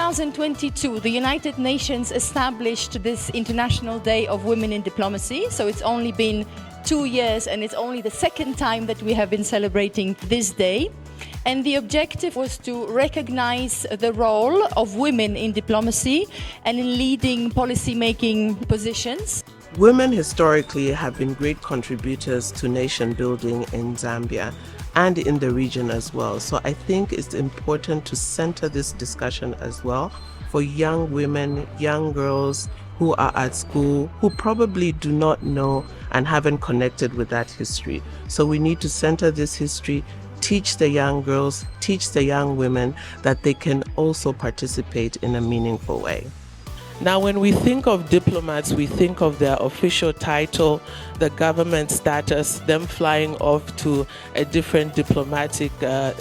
2022, the United Nations established this International Day of Women in Diplomacy. So it's only been 2 years, and it's only the second time that we have been celebrating this day. And the objective was to recognize the role of women in diplomacy and in leading policy-making positions. Women historically have been great contributors to nation building in Zambia and in the region as well. So I think it's important to center this discussion as well for young women, young girls who are at school, who probably do not know and haven't connected with that history. So we need to center this history, teach the young girls, teach the young women that they can also participate in a meaningful way. Now, when we think of diplomats, we think of their official title, the government status, them flying off to a different diplomatic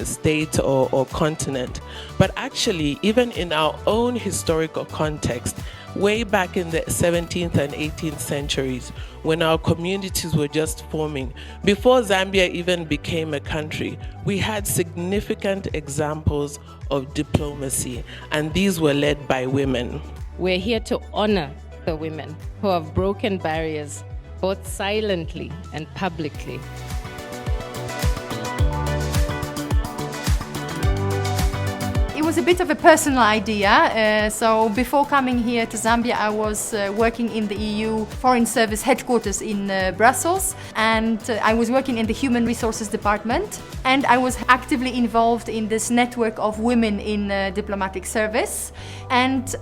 state or continent. But actually, even in our own historical context, way back in the 17th and 18th centuries, when our communities were just forming, before Zambia even became a country, we had significant examples of diplomacy, and these were led by women. We're here to honor the women who have broken barriers, both silently and publicly. It was a bit of a personal idea. So before coming here to Zambia, I was working in the EU Foreign Service headquarters in Brussels, and I was working in the Human Resources Department, and I was actively involved in this network of women in diplomatic service. And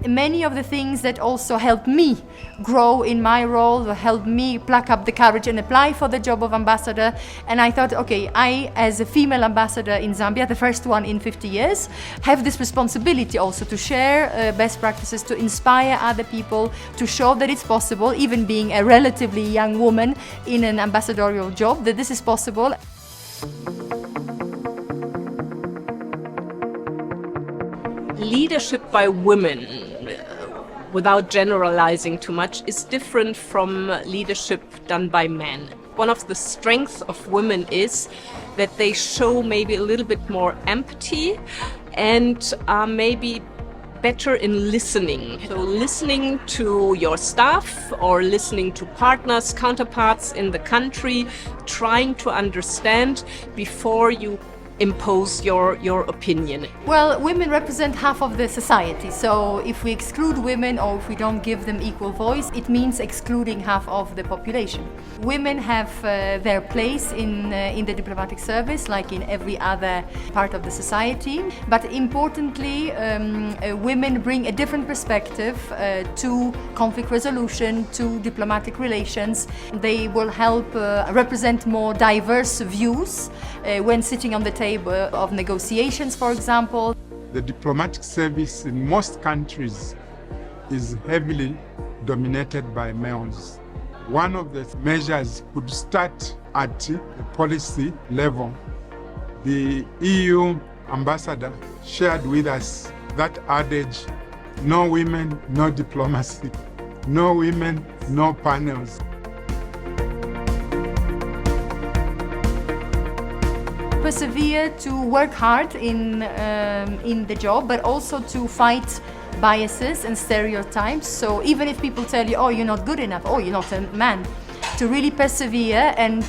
many of the things that also helped me grow in my role, helped me pluck up the courage and apply for the job of ambassador. And I thought, okay, I, as a female ambassador in Zambia, the first one in 50 years, have this responsibility also to share best practices, to inspire other people, to show that it's possible, even being a relatively young woman in an ambassadorial job, that this is possible. Leadership by women, without generalizing too much, is different from leadership done by men. One of the strengths of women is that they show maybe a little bit more empathy and are maybe better in listening. So listening to your staff or listening to partners, counterparts in the country, trying to understand before you impose your opinion. Well, women represent half of the society, so if we exclude women or if we don't give them equal voice, it means excluding half of the population. Women have their place in the diplomatic service, like in every other part of the society, but importantly, women bring a different perspective to conflict resolution, to diplomatic relations. They will help represent more diverse views when sitting on the table of negotiations, for example. The diplomatic service in most countries is heavily dominated by males. One of the measures could start at the policy level. The EU ambassador shared with us that adage, no women, no diplomacy. No women, no panels. Persevere to work hard in the job, but also to fight biases and stereotypes. So even if people tell you, oh, you're not good enough, oh, you're not a man, to really persevere and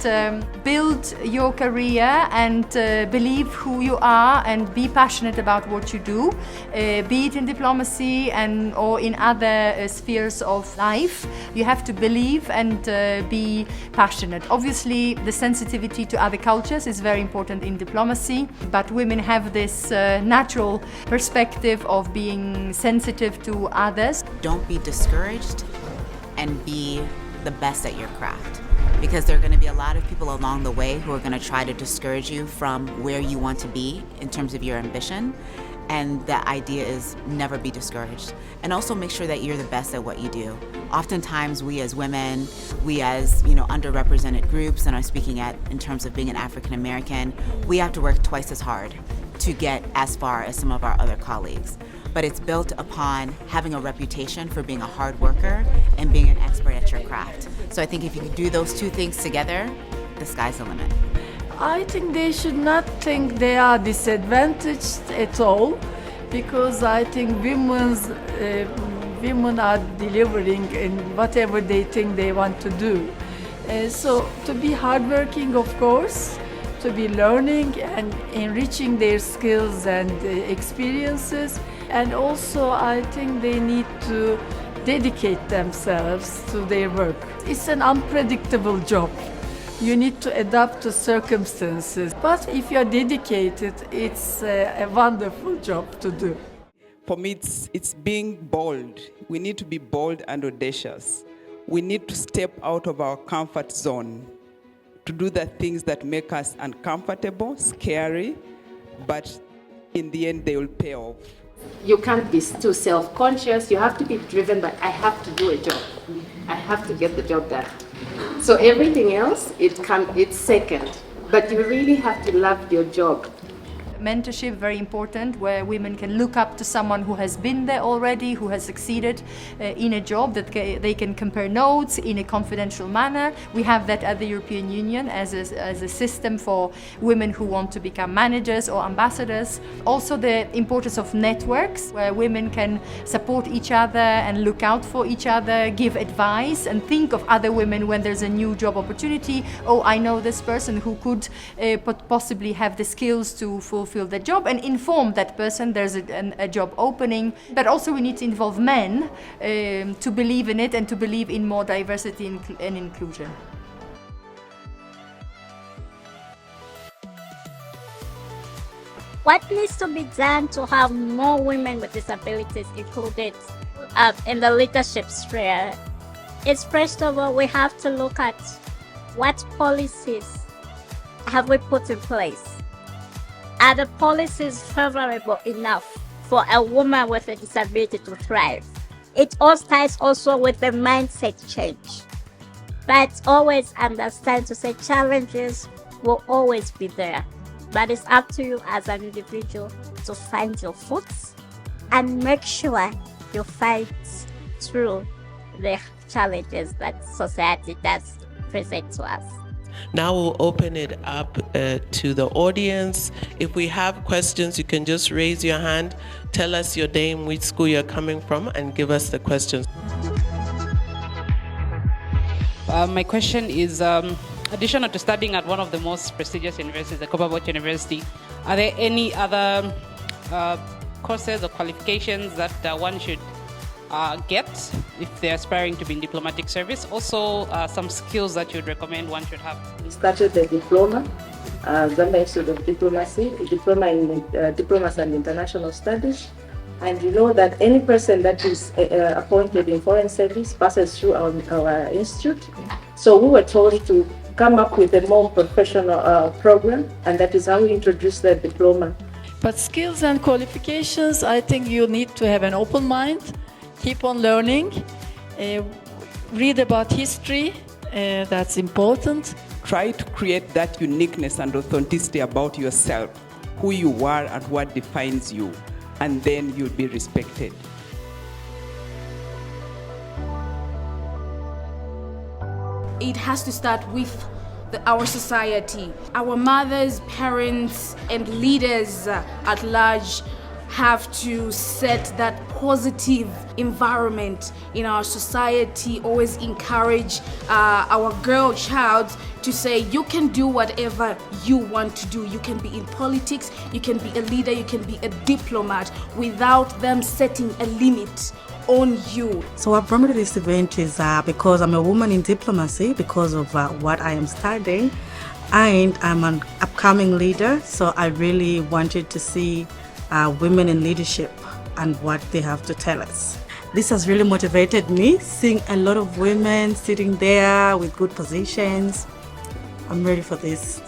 build your career and believe who you are and be passionate about what you do, be it in diplomacy and or in other spheres of life. You have to believe and be passionate. Obviously, the sensitivity to other cultures is very important in diplomacy, but women have this natural perspective of being sensitive to others. Don't be discouraged and be the best at your craft, because there are going to be a lot of people along the way who are going to try to discourage you from where you want to be in terms of your ambition. And the idea is never be discouraged, and also make sure that you're the best at what you do. Oftentimes we as women, we as underrepresented groups, and I'm speaking in terms of being an African American, we have to work twice as hard to get as far as some of our other colleagues. But it's built upon having a reputation for being a hard worker and being an expert at your craft. So I think if you can do those two things together, the sky's the limit. I think they should not think they are disadvantaged at all. because I think women are delivering in whatever they think they want to do. So to be hardworking, of course, to be learning and enriching their skills and experiences, and also I think they need to dedicate themselves to their work. It's an unpredictable job. You need to adapt to circumstances, but if you're dedicated, it's a wonderful job to do. For me, it's being bold. We need to be bold and audacious. We need to step out of our comfort zone to do the things that make us uncomfortable, scary, but in the end, they will pay off. You can't be too self-conscious. You have to be driven by, I have to do a job. I have to get the job done. So everything else, it's second. But you really have to love your job. Mentorship, very important, where women can look up to someone who has been there already, who has succeeded in a job, that they can compare notes in a confidential manner. We have that at the European Union as a system for women who want to become managers or ambassadors. Also the importance of networks, where women can support each other and look out for each other, give advice and think of other women when there's a new job opportunity. Oh, I know this person who could possibly have the skills to fulfill the job, and inform that person there's a job opening. But also we need to involve men to believe in it and to believe in more diversity and inclusion. What needs to be done to have more women with disabilities included in the leadership sphere? Is first of all, we have to look at what policies have we put in place. Are the policies favorable enough for a woman with a disability to thrive? It all starts also with the mindset change. But always understand to say challenges will always be there. But it's up to you as an individual to find your foot and make sure you fight through the challenges that society does present to us. Now we'll open it up to the audience. If we have questions, you can just raise your hand, tell us your name, which school you're coming from, and give us the questions. My question is, additional to studying at one of the most prestigious universities, the Copperbelt University, are there any other courses or qualifications that one should get if they're aspiring to be in diplomatic service? Also, some skills that you'd recommend one should have. We started the diploma, Zambia Institute of Diplomacy, a diploma in Diplomacy and International Studies. And you know that any person that is appointed in foreign service passes through our institute. So we were told to come up with a more professional program, and that is how we introduced the diploma. But skills and qualifications, I think you need to have an open mind. Keep on learning, read about history, that's important. Try to create that uniqueness and authenticity about yourself, who you are and what defines you, and then you'll be respected. It has to start with our society. Our mothers, parents, and leaders at large have to set that positive environment in our society, always encourage our girl child to say you can do whatever you want to do. You can be in politics, you can be a leader, you can be a diplomat without them setting a limit on you. So what brought me to this event is because I'm a woman in diplomacy, because of what I am studying, and I'm an upcoming leader, so I really wanted to see women in leadership and what they have to tell us. This has really motivated me, seeing a lot of women sitting there with good positions. I'm ready for this.